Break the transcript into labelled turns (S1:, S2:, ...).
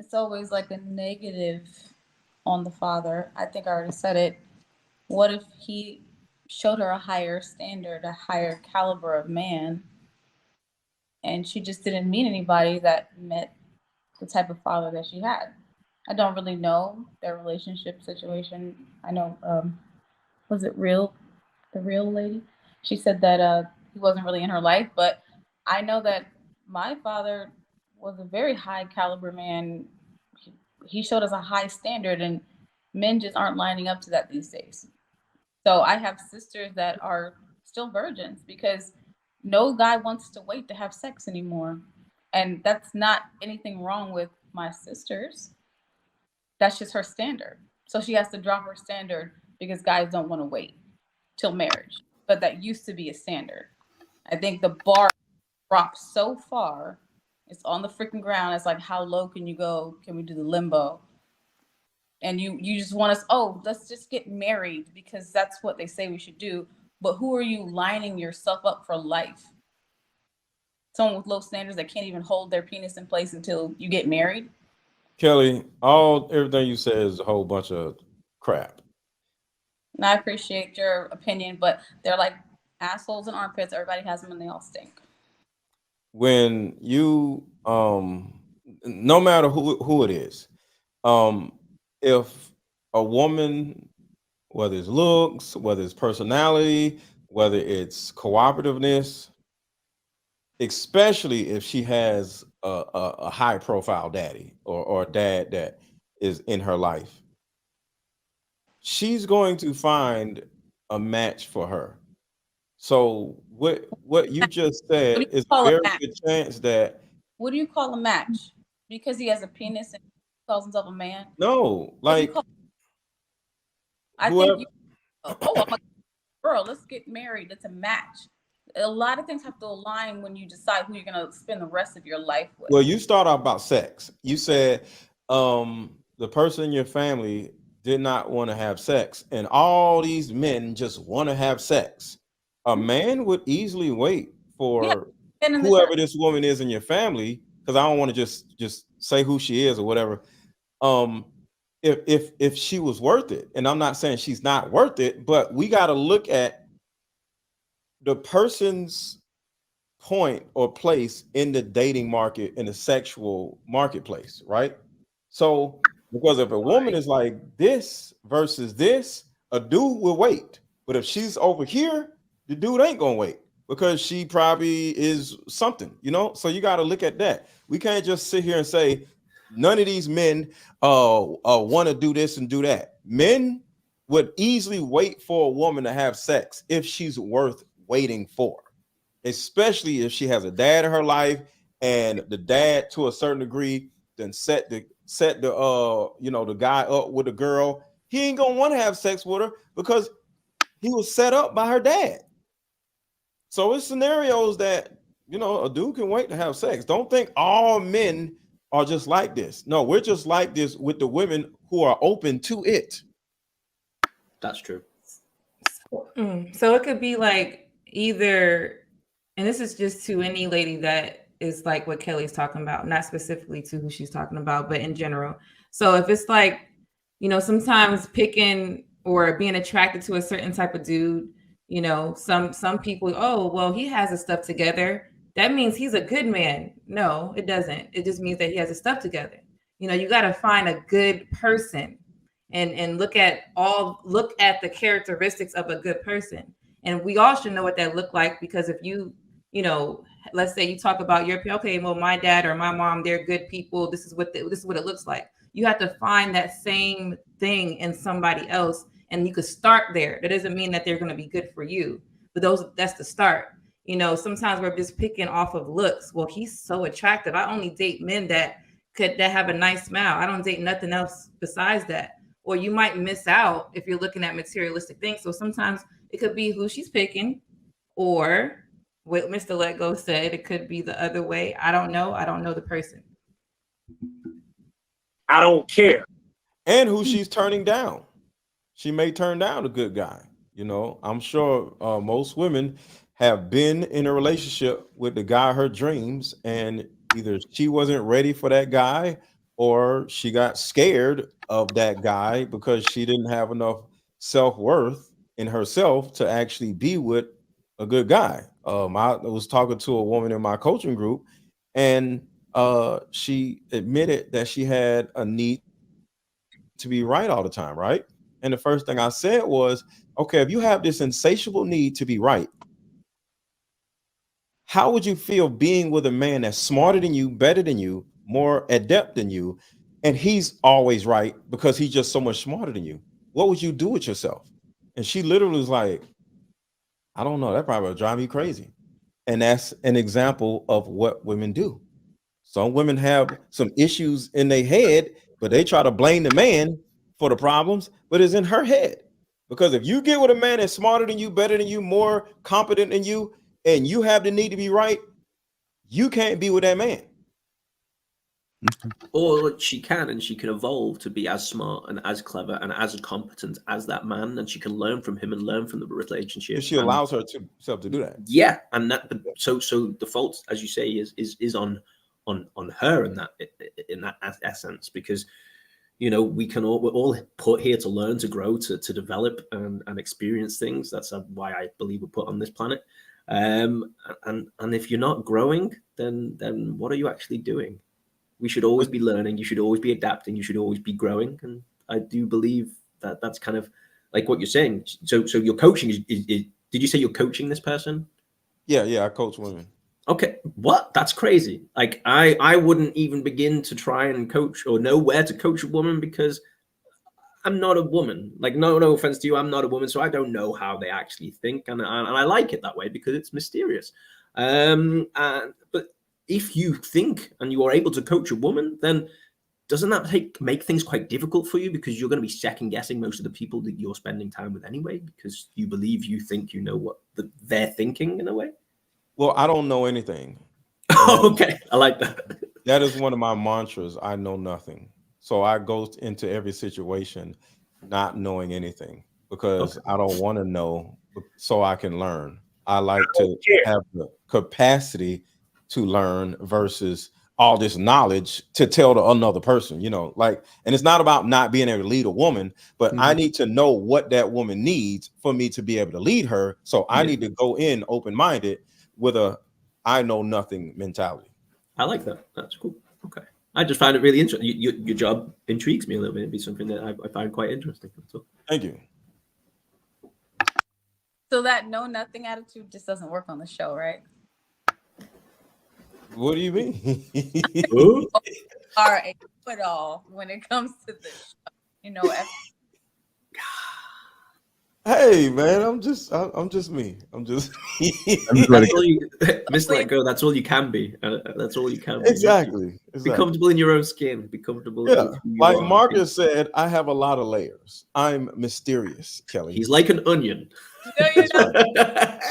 S1: it's always like a negative on the father. I think I already said it. What if he showed her a higher standard, a higher caliber of man, and she just didn't meet anybody that met the type of father that she had? I don't really know their relationship situation. I know, was it real? The real lady? She said that he wasn't really in her life, but I know that my father was a very high caliber man. He showed us a high standard, and men just aren't lining up to that these days. So I have sisters that are still virgins because no guy wants to wait to have sex anymore. And that's not anything wrong with my sisters. That's just her standard. So she has to drop her standard because guys don't want to wait till marriage. But that used to be a standard. I think the bar dropped so far, it's on the freaking ground. It's like, how low can you go? Can we do the limbo? And you just want us, oh, let's just get married because that's what they say we should do. But who are you lining yourself up for life? Someone with low standards that can't even hold their penis in place until you get married?
S2: Kelly, everything you said is a whole bunch of crap.
S1: And I appreciate your opinion, but they're like assholes and armpits. Everybody has them and they all stink.
S2: When you no matter who it is, um if a woman, whether it's looks, whether it's personality, whether it's cooperativeness, especially if she has a high profile daddy or a dad that is in her life, she's going to find a match for her. So what you just
S1: What do
S2: said
S1: you
S2: is a
S1: call a
S2: very
S1: match?
S2: good chance that
S1: What do you call a match? Because he has a penis and calls himself a man.
S2: no,
S1: What do you
S2: like
S1: call? I think
S2: whoever.
S1: you. Oh, I'm a girl. Let's get married. It's a match. A lot of things have to align when you decide who you're gonna spend the rest of your life with.
S2: Well, you start off about sex. You said the person in your family did not want to have sex, and all these men just want to have sex. A man would easily wait
S1: Yeah,
S2: for
S1: been in the church.
S2: whoever this woman is in your family, because I don't want to just say who she is or whatever. Um, if she was worth it, and I'm not saying she's not worth it, but we got to look at the person's point or place in the dating market, in the sexual marketplace, right? So because if a woman
S1: Right.
S2: is like this versus this, a dude will wait. But if she's over here, the dude ain't gonna wait because she probably is something, you know. So you got to look at that. We can't just sit here and say none of these men want to do this and do that. Men would easily wait for a woman to have sex if she's worth waiting for, especially if she has a dad in her life and the dad to a certain degree then set the the guy up with a girl. He ain't gonna want to have sex with her because he was set up by her dad. So it's scenarios that a dude can wait to have sex. Don't think all men are just like this. No, we're just like this with the women who are open to it.
S3: That's true.
S4: So it could be like either, and this is just to any lady that is like what Kelly's talking about, not specifically to who she's talking about, but in general. So if it's like, sometimes picking or being attracted to a certain type of dude, some people, oh, well, he has his stuff together. That means he's a good man. No, it doesn't. It just means that he has his stuff together. You got to find a good person and look at the characteristics of a good person. And we all should know what that look like, because if you know let's say you talk about your, okay, well, my dad or my mom, they're good people, this is what it looks like. You have to find that same thing in somebody else, and you could start there. That doesn't mean that they're going to be good for you, but that's the start. Sometimes we're just picking off of looks. Well, he's so attractive, I only date men that have a nice smile. I don't date nothing else besides that. Or you might miss out if you're looking at materialistic things. So sometimes it could be who she's picking, or what Mr. Letgo said, it could be the other way. I don't know. I don't know the person.
S5: I don't care.
S2: And who she's turning down. She may turn down a good guy. I'm sure most women have been in a relationship with the guy of her dreams, and either she wasn't ready for that guy, or she got scared of that guy because she didn't have enough self-worth in herself to actually be with a good guy. I was talking to a woman in my coaching group, and she admitted that she had a need to be right all the time, right? And the first thing I said was, okay, if you have this insatiable need to be right, how would you feel being with a man that's smarter than you, better than you, more adept than you, and he's always right because he's just so much smarter than you? What would you do with yourself? And she literally was like, I don't know, that probably would drive me crazy. And that's an example of what women do. Some women have some issues in their head, but they try to blame the man for the problems, but it's in her head. Because if you get with a man that's smarter than you, better than you, more competent than you, and you have the need to be right, you can't be with that man.
S3: Or she can, and she can evolve to be as smart and as clever and as competent as that man, and she can learn from him and learn from the relationship.
S2: If she allows herself to do that.
S3: Yeah, and that so the fault, as you say, is on her in that essence, because you know we're all put here to learn, to grow, to develop and experience things. That's why I believe we're put on this planet. And if you're not growing, then what are you actually doing? We should always be learning. You should always be adapting. You should always be growing. And I do believe that that's kind of like what you're saying. So your coaching is did you say you're coaching this person?
S2: Yeah, I coach women.
S3: Okay, what? That's crazy. Like I wouldn't even begin to try and coach or know where to coach a woman, because I'm not a woman. Like no offense to you, I'm not a woman, so I don't know how they actually think, and I like it that way because it's mysterious. But if you think and you are able to coach a woman, then doesn't that make things quite difficult for you, because you're going to be second guessing most of the people that you're spending time with anyway, because you think you know what they're thinking in a way?
S2: Well, I don't know anything.
S3: Okay, I like that.
S2: That is one of my mantras. I know nothing. So I go into every situation not knowing anything, because I don't want to know so I can learn. I like to have the capacity to learn versus all this knowledge to tell to another person, you know, like, and it's not about not being able to lead a woman, but I need to know what that woman needs for me to be able to lead her. So I need to go in open-minded with a I know nothing mentality.
S3: I like that. That's cool. Okay. I just find it really interesting. Your job intrigues me a little bit. It'd be something that I find quite interesting. So.
S2: Thank you.
S1: So that know nothing attitude just doesn't work on the show, right?
S2: What do you mean?
S1: All right, put all when it comes to this show, you know.
S2: Hey man, I'm just me. I'm just
S3: that's all you, Miss Let Go. That's all you can be. That's all you can be.
S2: Exactly.
S3: Be comfortable in your own skin. Be comfortable.
S2: Yeah, like Marcus said, I have a lot of layers. I'm mysterious, Kelly.
S3: He's like an onion.
S1: No, you're not.